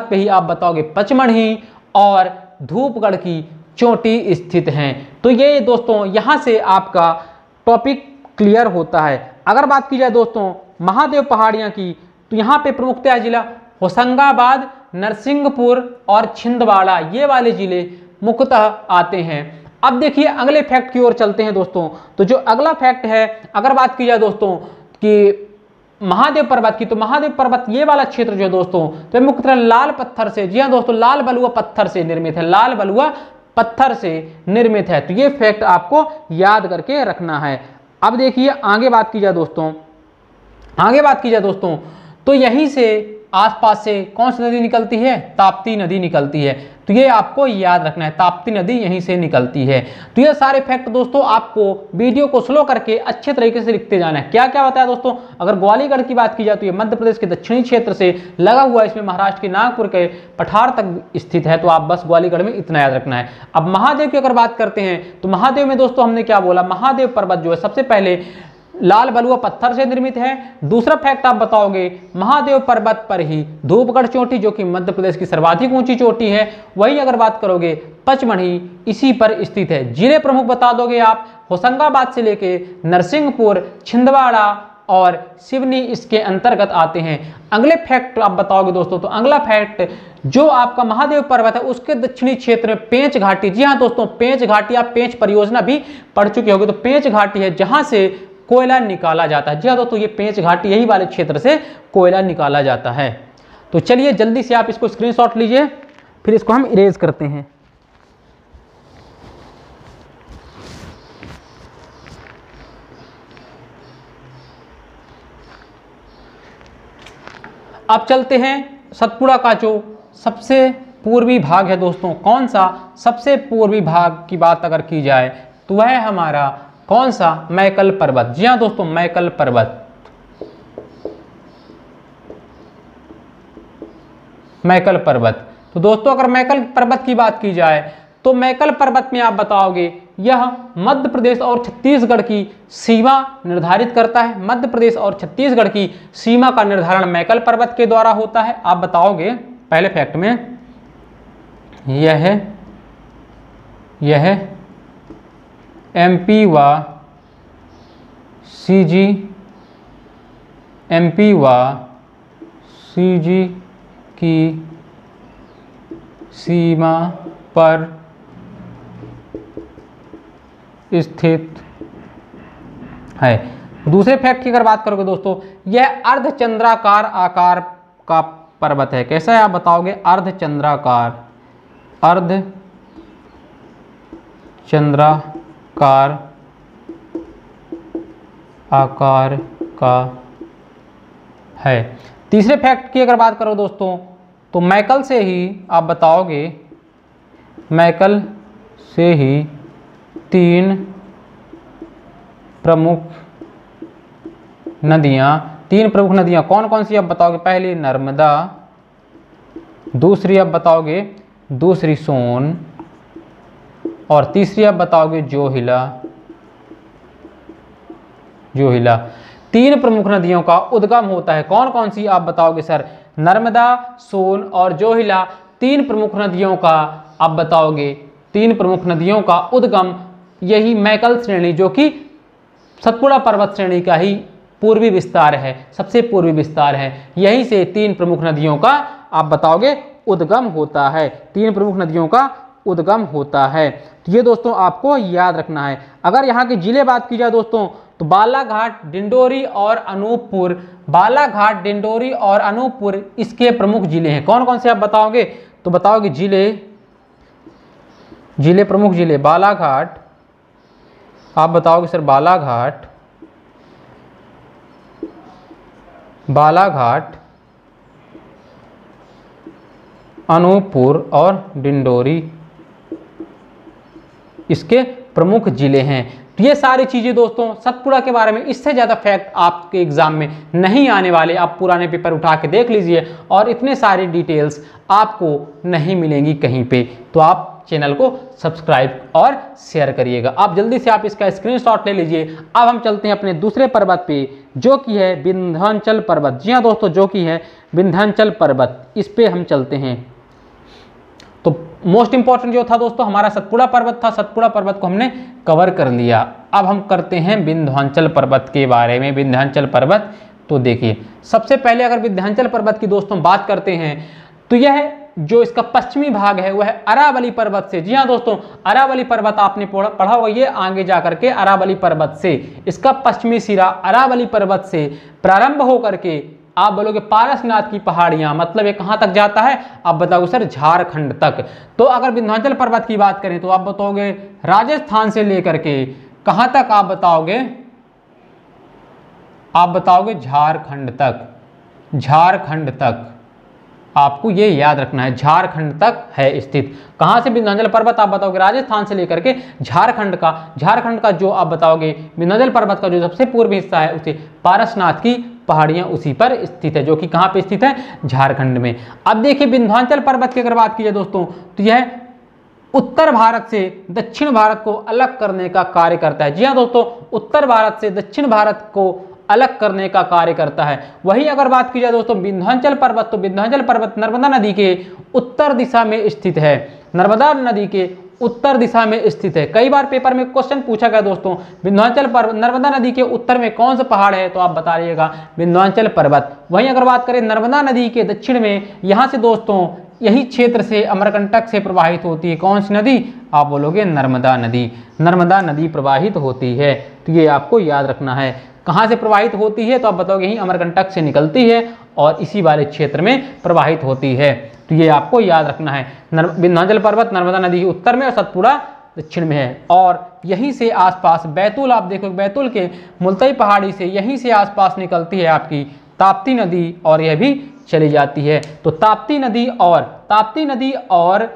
पे ही आप बताओगे पचमढ़ी और धूपगढ़ की चोटी स्थित हैं। तो ये दोस्तों यहाँ से आपका टॉपिक क्लियर होता है। अगर बात की जाए दोस्तों महादेव पहाड़ियाँ की, तो यहाँ पे प्रमुखतः जिला होशंगाबाद, नरसिंहपुर और छिंदवाड़ा, ये वाले जिले मुख्यतः आते हैं। अब देखिए अगले फैक्ट की ओर चलते हैं दोस्तों। तो जो अगला फैक्ट है, अगर बात की जाए दोस्तों कि महादेव पर्वत की, तो महादेव पर्वत ये वाला क्षेत्र जो है दोस्तों, तो मुख्यतः लाल पत्थर से, जी हाँ दोस्तों, लाल बलुआ पत्थर से निर्मित है, लाल बलुआ पत्थर से निर्मित है। तो ये फैक्ट आपको याद करके रखना है। अब देखिए आगे बात की जाए दोस्तों, तो यहीं से आसपास से कौन सी नदी निकलती है? ताप्ती नदी निकलती है। तो ये आपको याद रखना है, ताप्ती नदी यहीं से निकलती है। तो ये सारे फैक्ट दोस्तों आपको वीडियो को स्लो करके अच्छे तरीके से लिखते जाना है। क्या क्या बताया दोस्तों? अगर ग्वालियर की बात की जाती है, मध्य प्रदेश के दक्षिणी क्षेत्र से लगा हुआ, इसमें महाराष्ट्र के नागपुर के पठार तक स्थित है। तो आप बस ग्वालियर में इतना याद रखना है। अब महादेव की अगर बात करते हैं तो महादेव में दोस्तों हमने क्या बोला, महादेव पर्वत जो है सबसे पहले लाल बलुआ पत्थर से निर्मित है। दूसरा फैक्ट आप बताओगे, महादेव पर्वत पर ही धूपगढ़ चोटी जो कि मध्य प्रदेश की सर्वाधिक ऊंची चोटी है, वही अगर बात करोगे पचमढ़ी इसी पर स्थित है। जिले प्रमुख बता दोगे आप, होशंगाबाद से लेके नरसिंहपुर, छिंदवाड़ा और सिवनी इसके अंतर्गत आते हैं। अगले फैक्ट आप बताओगे दोस्तों, तो अगला फैक्ट जो आपका महादेव पर्वत है उसके दक्षिणी क्षेत्र में पेंच घाटी, जी हाँ दोस्तों पेंच घाटी, आप पेंच परियोजना भी पढ़ चुके होंगे। तो पेंच घाटी है जहां से कोयला निकाला जाता है। जी हाँ दोस्तों, ये पेंच घाटी यही वाले क्षेत्र से कोयला निकाला जाता है। तो चलिए जल्दी से आप इसको स्क्रीनशॉट लीजिए, फिर इसको हम इरेज करते हैं। अब चलते हैं सतपुड़ा का जो सबसे पूर्वी भाग है दोस्तों, कौन सा सबसे पूर्वी भाग की बात अगर की जाए तो वह है हमारा कौन सा, मैकल पर्वत। जी हाँ दोस्तों, मैकल पर्वत, मैकल पर्वत। तो दोस्तों अगर मैकल पर्वत की बात की जाए तो मैकल पर्वत में आप बताओगे यह मध्य प्रदेश और छत्तीसगढ़ की सीमा निर्धारित करता है। मध्य प्रदेश और छत्तीसगढ़ की सीमा का निर्धारण मैकल पर्वत के द्वारा होता है। आप बताओगे पहले फैक्ट में यह एमपी व सीजी की सीमा पर स्थित है। दूसरे फैक्ट की अगर बात करोगे दोस्तों, यह अर्धचंद्राकार आकार का पर्वत है। कैसा है आप बताओगे? अर्धचंद्राकार, अर्धचंद्राकार आकार का है। तीसरे फैक्ट की अगर बात करो दोस्तों तो मैकल से ही आप बताओगे, मैकल से ही तीन प्रमुख नदियां कौन कौन सी आप बताओगे? पहली नर्मदा, दूसरी आप बताओगे दूसरी सोन, और तीसरी आप बताओगे जोहिला। तीन प्रमुख नदियों का उद्गम होता है। कौन कौन सी आप बताओगे सर? नर्मदा, सोन और जोहिला, तीन प्रमुख नदियों का आप बताओगे, तीन प्रमुख नदियों का उद्गम यही मैकल श्रेणी जो कि सतपुड़ा पर्वत श्रेणी का ही पूर्वी विस्तार है, सबसे पूर्वी विस्तार है, यहीं से तीन प्रमुख नदियों का आप बताओगे उद्गम होता है। तीन प्रमुख नदियों का उद्गम होता है। तो ये दोस्तों आपको याद रखना है। अगर यहाँ के जिले बात की जाए दोस्तों तो बालाघाट, डिंडोरी और अनूपपुर, बालाघाट, डिंडोरी और अनूपपुर इसके प्रमुख जिले हैं। कौन कौन से आप बताओगे? तो बताओगे जिले प्रमुख जिले, बालाघाट, आप बताओगे सर बालाघाट, अनूपपुर और डिंडोरी इसके प्रमुख जिले हैं। तो ये सारी चीज़ें दोस्तों सतपुड़ा के बारे में, इससे ज़्यादा फैक्ट आपके एग्जाम में नहीं आने वाले। आप पुराने पेपर उठा के देख लीजिए और इतने सारी डिटेल्स आपको नहीं मिलेंगी कहीं पे। तो आप चैनल को सब्सक्राइब और शेयर करिएगा। आप जल्दी से आप इसका स्क्रीनशॉट ले लीजिए। अब हम चलते हैं अपने दूसरे पर्वत पे जो कि है विंध्याचल पर्वत। जी हाँ दोस्तों, जो कि है विंध्याचल पर्वत, इस पे हम चलते हैं। तो मोस्ट इंपॉर्टेंट जो था दोस्तों हमारा सतपुड़ा पर्वत था। सतपुड़ा पर्वत को हमने कवर कर लिया। अब हम करते हैं विंध्याचल पर्वत के बारे में। विंध्याचल पर्वत, तो देखिए सबसे पहले अगर विंध्याचल पर्वत की दोस्तों बात करते हैं तो यह जो इसका पश्चिमी भाग है वह है अरावली पर्वत से। जी हाँ दोस्तों, अरावली पर्वत आपने पढ़ा होगा, ये आगे जाकर के अरावली पर्वत से इसका पश्चिमी सिरा अरावली पर्वत से प्रारंभ होकर के आप बोलोगे पारसनाथ की पहाड़ियां, मतलब ये कहां तक जाता है? आप बताओगे सर झारखंड तक। तो अगर विंध्याचल पर्वत की बात करें तो आप बताओगे राजस्थान से लेकर के कहां तक? आप बताओगे झारखंड तक, झारखंड तक। आपको ये याद रखना है, झारखंड तक है स्थित। कहाँ से विंध्याचल पर्वत आप बताओगे, राजस्थान से लेकर के झारखंड का जो आप बताओगे विंध्याचल पर्वत का जो सबसे पूर्वी हिस्सा है उसे पारसनाथ की पहाड़ियां उसी पर स्थित है, जो कि कहाँ पे स्थित है, झारखंड में। अब देखिए विंध्याचल पर्वत की अगर बात की जाए दोस्तों, तो यह उत्तर भारत से दक्षिण भारत को अलग करने का कार्य करता है। जी हाँ दोस्तों, उत्तर भारत से दक्षिण भारत को अलग करने का कार्य करता है। वही अगर बात की जाए दोस्तों विंध्याचल पर्वत, तो विंध्याचल पर्वत नर्मदा नदी के उत्तर दिशा में स्थित है, नर्मदा नदी के उत्तर दिशा में स्थित है। कई बार पेपर में क्वेश्चन पूछा गया दोस्तों, विंध्याचल पर्वत नर्मदा नदी के उत्तर में कौन सा पहाड़ है, तो आप बता रहिएगा विंध्याचल पर्वत। वहीं अगर बात करें नर्मदा नदी के दक्षिण में, यहाँ से दोस्तों यही क्षेत्र से अमरकंटक से प्रवाहित होती है कौन सी नदी, आप बोलोगे नर्मदा नदी। नर्मदा नदी प्रवाहित होती है, तो ये आपको याद रखना है। कहाँ से प्रवाहित होती है, तो आप बताओगे यही अमरकंटक से निकलती है और इसी वाले क्षेत्र में प्रवाहित होती है, तो ये आपको याद रखना है। विंध्याचल पर्वत नर्मदा नदी के उत्तर में और सतपुड़ा दक्षिण में है। और यहीं से आसपास बैतूल, आप देखो बैतूल के मुल्तई पहाड़ी से यहीं से आसपास निकलती है आपकी ताप्ती नदी और यह भी चली जाती है। तो ताप्ती नदी और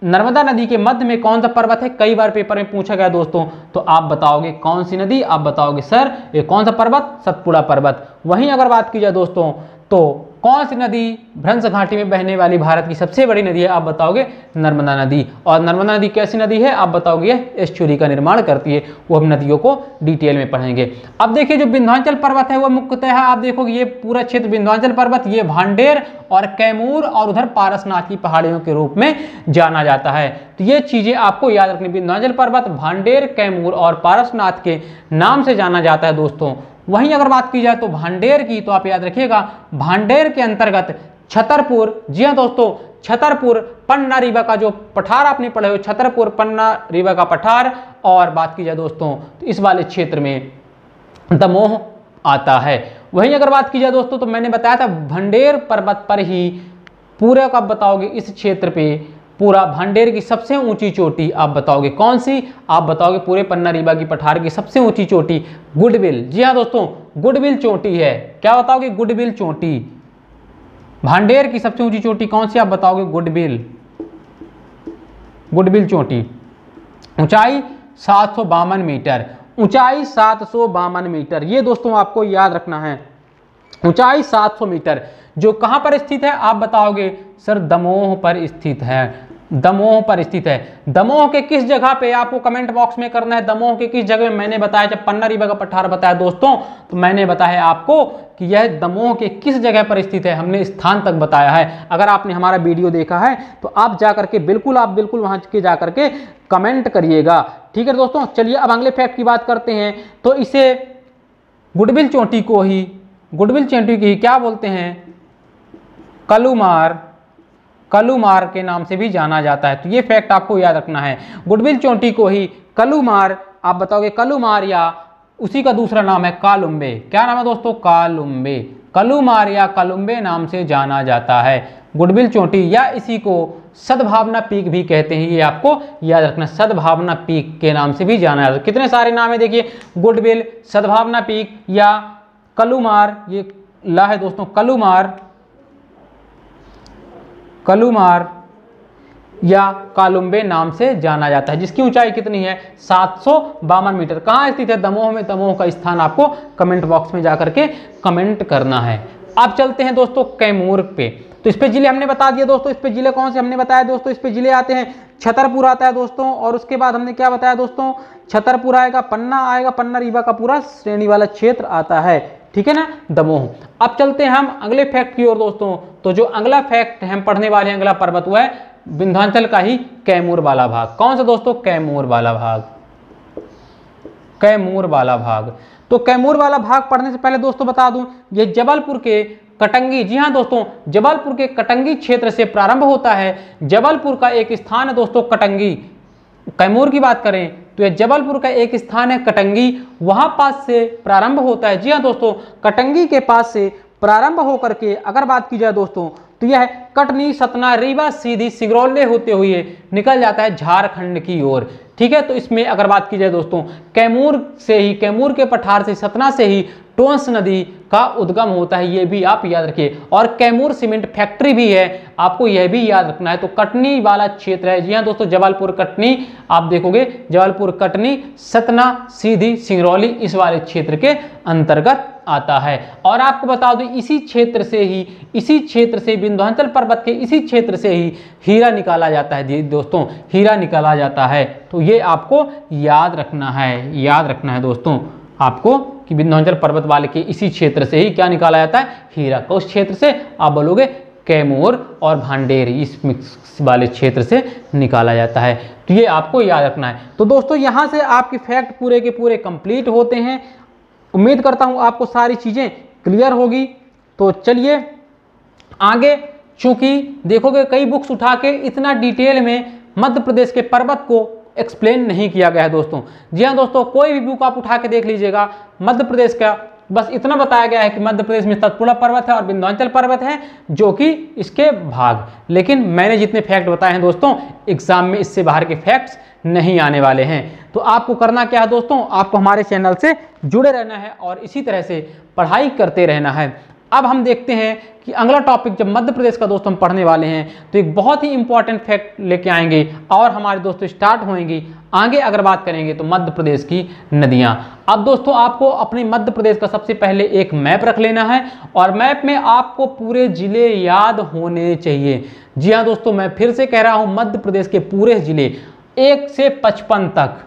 नर्मदा नदी के मध्य में कौन सा पर्वत है, कई बार पेपर में पूछा गया दोस्तों, तो आप बताओगे कौन सी नदी, आप बताओगे सर ये कौन सा पर्वत, सतपुड़ा पर्वत। वहीं अगर बात की जाए दोस्तों, तो कौन सी नदी भ्रंश घाटी में बहने वाली भारत की सबसे बड़ी नदी है, आप बताओगे नर्मदा नदी। और नर्मदा नदी कैसी नदी है, आप बताओगे यह एस्चुरी का निर्माण करती है। वो हम नदियों को डिटेल में पढ़ेंगे। अब देखिए जो विंध्याचल पर्वत है वो मुख्यतः आप देखोगे ये पूरा क्षेत्र विंध्याचल पर्वत, ये भांडेर और कैमूर और उधर पारसनाथ की पहाड़ियों के रूप में जाना जाता है। तो ये चीजें आपको याद रखनी, विंध्याचल पर्वत भांडेर, कैमूर और पारसनाथ के नाम से जाना जाता है दोस्तों। वहीं अगर बात की जाए तो भांडेर की, तो आप याद रखिएगा भांडेर के अंतर्गत छतरपुर, जी हाँ दोस्तों छतरपुर पन्ना रीवा का जो पठार आपने पढ़े हो, छतरपुर पन्ना रीवा का पठार। और बात की जाए दोस्तों तो इस वाले क्षेत्र में दमोह आता है। वहीं अगर बात की जाए दोस्तों, तो मैंने बताया था भांडेर पर्वत पर ही पूरा का बताओगे इस क्षेत्र पे पूरा भांडेर की सबसे ऊंची चोटी आप बताओगे कौन सी, आप बताओगे पूरे पन्ना रीवा की पठार की सबसे ऊंची चोटी गुडविल। जी हाँ दोस्तों गुडविल चोटी है, क्या बताओगे गुडविल चोटी। भांडेर की सबसे ऊंची चोटी कौन सी, आप बताओगे गुडविल चोटी। ऊंचाई 752 मीटर, ऊंचाई 752 मीटर, ये दोस्तों आपको याद रखना है। ऊंचाई 700 मीटर, जो कहां पर स्थित है, आप बताओगे सर दमोह पर स्थित है, दमोह पर स्थित है। दमोह के किस जगह पे, आपको कमेंट बॉक्स में करना है दमोह के किस जगह में। मैंने बताया जब पन्ना रीवा का पठार बताया दोस्तों, तो मैंने बताया आपको कि यह दमोह के किस जगह पर स्थित है, हमने स्थान तक बताया है। अगर आपने हमारा वीडियो देखा है तो आप जाकर के बिल्कुल वहां के जाकर के कमेंट करिएगा, ठीक है दोस्तों। चलिए अब अगले फैक्ट की बात करते हैं। तो इसे गुडविल चोटी की क्या बोलते हैं, कलुमार के नाम से भी जाना जाता है। तो ये फैक्ट आपको याद रखना है, गुडविल चोटी को ही कलुमार, आप बताओगे कलुमार या उसी का दूसरा नाम है कालुम्बे। क्या नाम है दोस्तों, कालुम्बे। कलुमार या कालुम्बे नाम से जाना जाता है गुडविल चोटी, या इसी को सद्भावना पीक भी कहते हैं। ये आपको याद रखना, सद्भावना पीक के नाम से भी जाना जाता है। कितने सारे नाम है देखिए, गुडविल, सद्भावना पीक या कलुमार, ये ला है दोस्तों कलुमार या कालुम्बे नाम से जाना जाता है, जिसकी ऊंचाई कितनी है 752 मीटर। कहाँ स्थित है, दमोह में। दमोह का स्थान आपको कमेंट बॉक्स में जाकर के कमेंट करना है। अब चलते हैं दोस्तों कैमूर पे। तो इस पे जिले हमने बता दिया दोस्तों, इस पे जिले कौन से हमने बताया दोस्तों, इस पे जिले आते हैं छतरपुर आता है दोस्तों, और उसके बाद हमने क्या बताया दोस्तों, छतरपुर आएगा, पन्ना रीवा का पूरा श्रेणी वाला क्षेत्र आता है, ठीक है ना, दमोह। अब चलते हैं हम अगले फैक्ट की ओर दोस्तों। तो जो अगला फैक्ट हम पढ़ने वाले हैं, अगला पर्वत वो है विंध्याचल का ही कैमूर वाला भाग। कौन सा दोस्तों, कैमूर वाला भाग। तो कैमूर वाला भाग पढ़ने से पहले दोस्तों बता दूं, ये जबलपुर के कटंगी, जी हाँ दोस्तों जबलपुर के कटंगी क्षेत्र से प्रारंभ होता है। जबलपुर का एक स्थान है दोस्तों कटंगी। कैमूर की बात करें तो यह जबलपुर का एक स्थान है कटंगी, वहां पास से प्रारंभ होता है। जी हाँ दोस्तों कटंगी के पास से प्रारंभ होकर के अगर बात की जाए दोस्तों, तो यह कटनी, सतना, रीवा सीधी सिंगरौली होते हुए निकल जाता है झारखंड की ओर। ठीक है, तो इसमें अगर बात की जाए दोस्तों, कैमूर के पठार से, सतना से ही टोंस नदी का उद्गम होता है, ये भी आप याद रखिए। और कैमूर सीमेंट फैक्ट्री भी है, आपको यह भी याद रखना है। तो कटनी वाला क्षेत्र है, जी हाँ दोस्तों, जबलपुर कटनी, आप देखोगे जबलपुर कटनी, सतना सीधी सिंगरौली इस वाले क्षेत्र के अंतर्गत आता है। और आपको बता दूं इसी क्षेत्र से विंध्याचल पर्वत के इसी क्षेत्र से ही हीरा निकाला जाता है जी दोस्तों, हीरा निकाला जाता है। तो ये आपको याद रखना है दोस्तों आपको कि विंध्याचल पर्वत वाले के इसी क्षेत्र से ही क्या निकाला जाता है, हीरा। का उस क्षेत्र से आप बोलोगे कैमूर और भांडेर, इस मिक्स वाले क्षेत्र से निकाला जाता है। तो ये आपको याद रखना है। तो दोस्तों यहाँ से आपके फैक्ट पूरे के पूरे कंप्लीट होते हैं। उम्मीद करता हूँ आपको सारी चीज़ें क्लियर होगी। तो चलिए आगे, चूंकि देखोगे कई बुक्स उठा के इतना डिटेल में मध्य प्रदेश के पर्वत को एक्सप्लेन नहीं किया गया है दोस्तों। जी हाँ दोस्तों, कोई भी बुक आप उठा के देख लीजिएगा, मध्य प्रदेश का बस इतना बताया गया है कि मध्य प्रदेश में सतपुड़ा पर्वत है और विंध्याचल पर्वत है जो कि इसके भाग। लेकिन मैंने जितने फैक्ट बताए हैं दोस्तों, एग्जाम में इससे बाहर के फैक्ट्स नहीं आने वाले हैं। तो आपको करना क्या है दोस्तों, आपको हमारे चैनल से जुड़े रहना है और इसी तरह से पढ़ाई करते रहना है। अब हम देखते हैं कि अगला टॉपिक जब मध्य प्रदेश का दोस्तों हम पढ़ने वाले हैं तो एक बहुत ही इंपॉर्टेंट फैक्ट लेके आएंगे और हमारे दोस्तों स्टार्ट होंगी आगे। अगर बात करेंगे तो मध्य प्रदेश की नदियां। अब दोस्तों आपको अपने मध्य प्रदेश का सबसे पहले एक मैप रख लेना है और मैप में आपको पूरे जिले याद होने चाहिए। जी हाँ दोस्तों, मैं फिर से कह रहा हूं, मध्य प्रदेश के पूरे जिले 1 से 55 तक,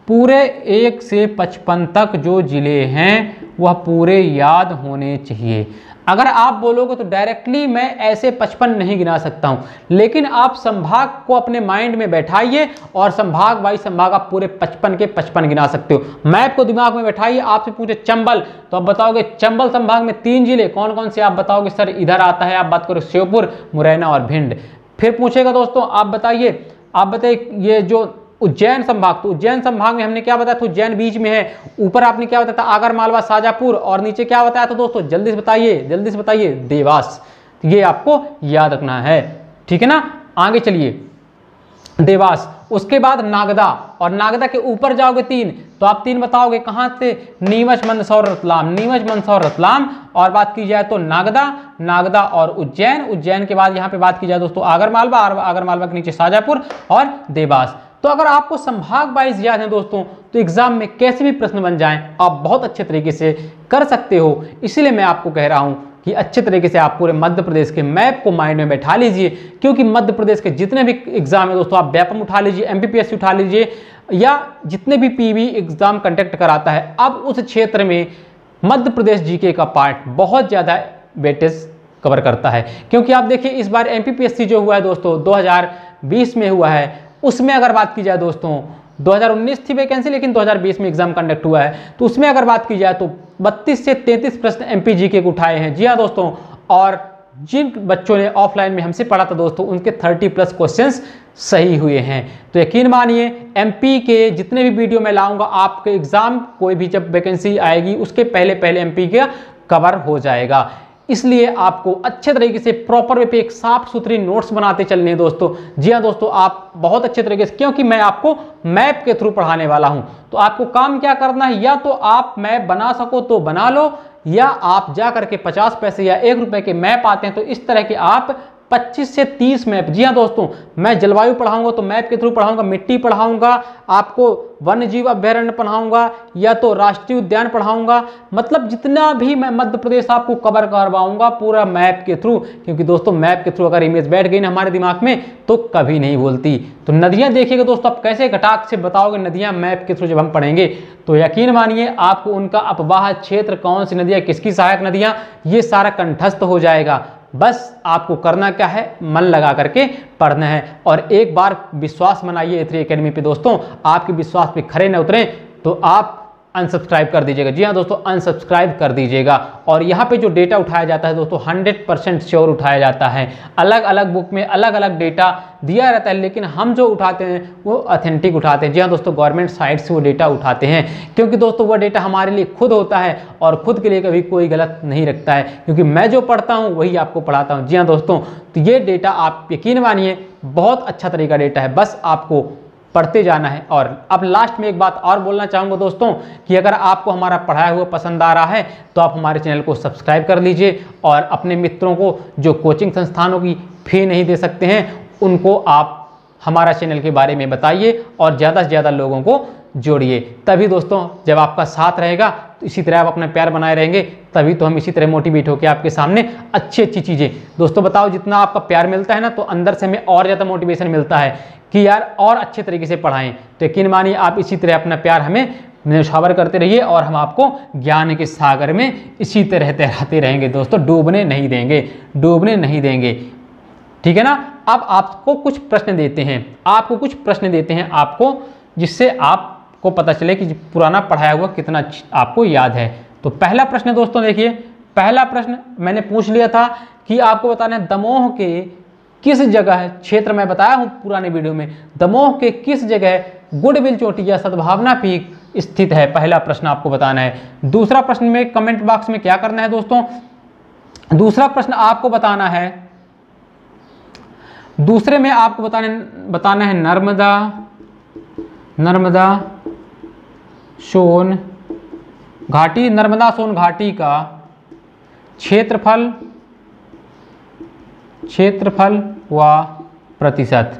पूरे 1 से 55 तक जो जिले हैं वह पूरे याद होने चाहिए। अगर आप बोलोगे तो डायरेक्टली मैं ऐसे 55 नहीं गिना सकता हूं, लेकिन आप संभाग को अपने माइंड में बैठाइए और संभाग वाइज संभाग आप पूरे 55 के 55 गिना सकते हो। मैप को दिमाग में बैठाइए। आपसे पूछे चंबल, तो आप बताओगे चंबल संभाग में 3 जिले कौन कौन से, आप बताओगे सर इधर आता है, आप बात करो श्योपुर, मुरैना और भिंड। फिर पूछेगा दोस्तों आप बताइए ये जो उज्जैन संभाग, तो उज्जैन संभाग में हमने क्या बताया था, उज्जैन बीच में है। ऊपर आपने क्या बताया था, आगर मालवा शाजापुर, और नीचे क्या बताया था दोस्तों, जल्दी से बताइए देवास। ये आपको याद रखना है, ठीक है ना। आगे चलिए, देवास, उसके बाद नागदा, और नागदा के ऊपर जाओगे 3, तो आप 3 बताओगे कहां से, नीमच, मंदसौर, रतलाम। और बात की जाए तो नागदा और उज्जैन के बाद यहाँ पे बात की जाए दोस्तों आगर मालवा के नीचे शाजापुर और देवास। तो अगर आपको संभाग वाइज याद है दोस्तों तो एग्जाम में कैसे भी प्रश्न बन जाएं आप बहुत अच्छे तरीके से कर सकते हो। इसीलिए मैं आपको कह रहा हूं कि अच्छे तरीके से आप पूरे मध्य प्रदेश के मैप को माइंड में बैठा लीजिए, क्योंकि मध्य प्रदेश के जितने भी एग्जाम है दोस्तों, आप व्यापम उठा लीजिए, MPPSC उठा लीजिए, या जितने भी PV एग्जाम कंडक्ट कराता है, अब उस क्षेत्र में मध्य प्रदेश GK का पार्ट बहुत ज़्यादा वेटेज कवर करता है। क्योंकि आप देखिए इस बार MPPSC जो हुआ है दोस्तों 2020 में हुआ है, उसमें अगर बात की जाए दोस्तों 2019 थी वैकेंसी, लेकिन 2020 में एग्जाम कंडक्ट हुआ है, तो उसमें अगर बात की जाए तो 32 से 33 प्रश्न MP GK को उठाए हैं। जी हाँ दोस्तों, और जिन बच्चों ने ऑफलाइन में हमसे पढ़ा था दोस्तों उनके 30+ क्वेश्चंस सही हुए हैं। तो यकीन मानिए MP के जितने भी वीडियो मैं लाऊंगा आपके एग्जाम कोई भी जब वैकेंसी आएगी उसके पहले MP का कवर हो जाएगा। इसलिए आपको अच्छे तरीके से प्रॉपर वे पे एक साफ सुथरी नोट्स बनाते चलने हैं दोस्तों। जी हाँ दोस्तों, आप बहुत अच्छे तरीके से, क्योंकि मैं आपको मैप के थ्रू पढ़ाने वाला हूं, तो आपको काम क्या करना है, या तो आप मैप बना सको तो बना लो, या आप जा करके 50 पैसे या 1 रुपए के मैप आते हैं तो इस तरह के आप 25 से 30 मैप। जी हाँ दोस्तों, मैं जलवायु पढ़ाऊंगा तो मैप के थ्रू पढ़ाऊंगा, मिट्टी पढ़ाऊंगा, आपको वन्य जीव अभ्यारण्य पढ़ाऊंगा, या तो राष्ट्रीय उद्यान पढ़ाऊंगा, मतलब जितना भी मैं मध्य प्रदेश आपको कवर करवाऊंगा पूरा मैप के थ्रू। क्योंकि दोस्तों मैप के थ्रू अगर इमेज बैठ गई ना हमारे दिमाग में तो कभी नहीं भूलती। तो नदियां देखिएगा दोस्तों, आप कैसे घटाक से बताओगे नदियां मैप के थ्रू जब हम पढ़ेंगे, तो यकीन मानिए आपको उनका अपवाह क्षेत्र, कौन सी नदियां, किसकी सहायक नदियां, ये सारा कंठस्थ हो जाएगा। बस आपको करना क्या है, मन लगा करके पढ़ना है। और एक बार विश्वास बनाइए A3 अकेडमी पे दोस्तों, आपके विश्वास पे खरे न उतरें तो आप अनसब्सक्राइब कर दीजिएगा। जी हाँ दोस्तों, अनसब्सक्राइब कर दीजिएगा। और यहाँ पे जो डेटा उठाया जाता है दोस्तों 100% श्योर उठाया जाता है। अलग अलग बुक में अलग अलग डेटा दिया रहता है, लेकिन हम जो उठाते हैं वो ऑथेंटिक उठाते हैं। जी हाँ दोस्तों, गवर्नमेंट साइट से वो डेटा उठाते हैं, क्योंकि दोस्तों वो डेटा हमारे लिए खुद होता है और खुद के लिए कभी कोई गलत नहीं रखता है, क्योंकि मैं जो पढ़ता हूँ वही आपको पढ़ाता हूँ। जी हाँ दोस्तों, तो ये डेटा आप यकीन मानिए बहुत अच्छा तरीका डेटा है, बस आपको पढ़ते जाना है। और अब लास्ट में एक बात और बोलना चाहूँगा दोस्तों कि अगर आपको हमारा पढ़ाया हुआ पसंद आ रहा है तो आप हमारे चैनल को सब्सक्राइब कर लीजिए, और अपने मित्रों को जो कोचिंग संस्थानों की फ़ी नहीं दे सकते हैं उनको आप हमारा चैनल के बारे में बताइए और ज़्यादा से ज़्यादा लोगों को जोड़िए। तभी दोस्तों जब आपका साथ रहेगा तो इसी तरह आप अपना प्यार बनाए रहेंगे, तभी तो हम इसी तरह मोटिवेट होकर आपके सामने अच्छी अच्छी चीज़ें। दोस्तों बताओ, जितना आपका प्यार मिलता है ना तो अंदर से हमें और ज़्यादा मोटिवेशन मिलता है कि यार और अच्छे तरीके से पढ़ाएं। तो यकीन मानिए आप इसी तरह अपना प्यार हमें न्यौछावर करते रहिए और हम आपको ज्ञान के सागर में इसी तरह तैराते रहेंगे दोस्तों, डूबने नहीं देंगे, डूबने नहीं देंगे। ठीक है ना। अब आपको कुछ प्रश्न देते हैं, आपको जिससे आपको पता चले कि पुराना पढ़ाया हुआ कितना आपको याद है। तो पहला प्रश्न दोस्तों देखिए, पहला प्रश्न मैंने पूछ लिया था कि आपको बताना है दमोह के किस जगह क्षेत्र, मैं बताया हूं पुराने वीडियो में, दमोह के किस जगह गुडविल चोटी या सद्भावना पीक स्थित है। पहला प्रश्न आपको बताना है। दूसरा प्रश्न में कमेंट बॉक्स में क्या करना है दोस्तों, दूसरा प्रश्न आपको बताना है, दूसरे में आपको बताना है नर्मदा सोन घाटी, नर्मदा सोन घाटी का क्षेत्रफल व प्रतिशत।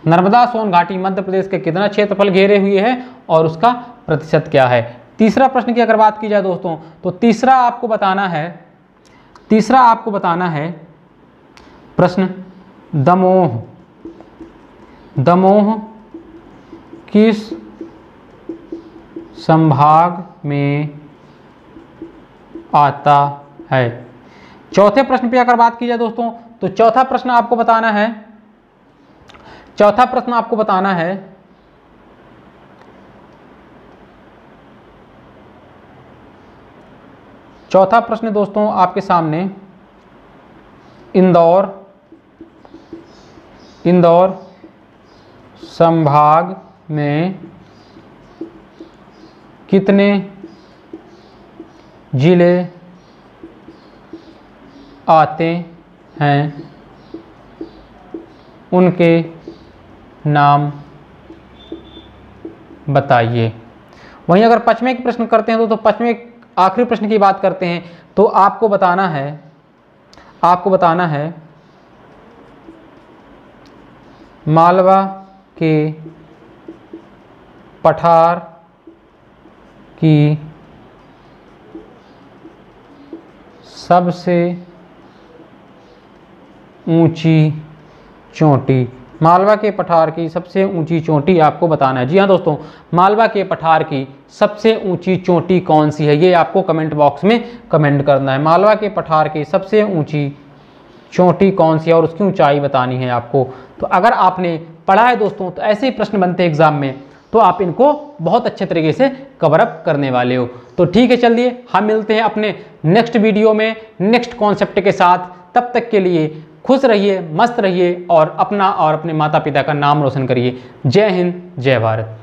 नर्मदा सोन घाटी मध्य प्रदेश के कितना क्षेत्रफल घेरे हुए है और उसका प्रतिशत क्या है। तीसरा प्रश्न की अगर बात की जाए दोस्तों तो तीसरा आपको बताना है प्रश्न, दमोह किस संभाग में आता है। चौथे प्रश्न पे अगर बात की जाए दोस्तों तो चौथा प्रश्न आपको बताना है, चौथा प्रश्न दोस्तों आपके सामने इंदौर संभाग में कितने जिले आते हैं, उनके नाम बताइए। वहीं अगर पचवें प्रश्न करते हैं तो पचवें आखिरी प्रश्न की बात करते हैं तो आपको बताना है मालवा के पठार की सबसे ऊंची चोटी। मालवा के पठार की सबसे ऊंची चोटी आपको बताना है। जी हाँ दोस्तों, मालवा के पठार की सबसे ऊंची चोटी कौन सी है ये आपको कमेंट बॉक्स में कमेंट करना है। मालवा के पठार की सबसे ऊंची चोटी कौन सी है और उसकी ऊंचाई बतानी है आपको। तो अगर आपने पढ़ा है दोस्तों तो ऐसे ही प्रश्न बनते हैं एग्जाम में, तो आप इनको बहुत अच्छे तरीके से कवर अप करने वाले हो। तो ठीक है, चलिए हम मिलते हैं अपने नेक्स्ट वीडियो में नेक्स्ट कॉन्सेप्ट के साथ। तब तक के लिए खुश रहिए, मस्त रहिए और अपना और अपने माता पिता का नाम रोशन करिए। जय हिंद, जय भारत।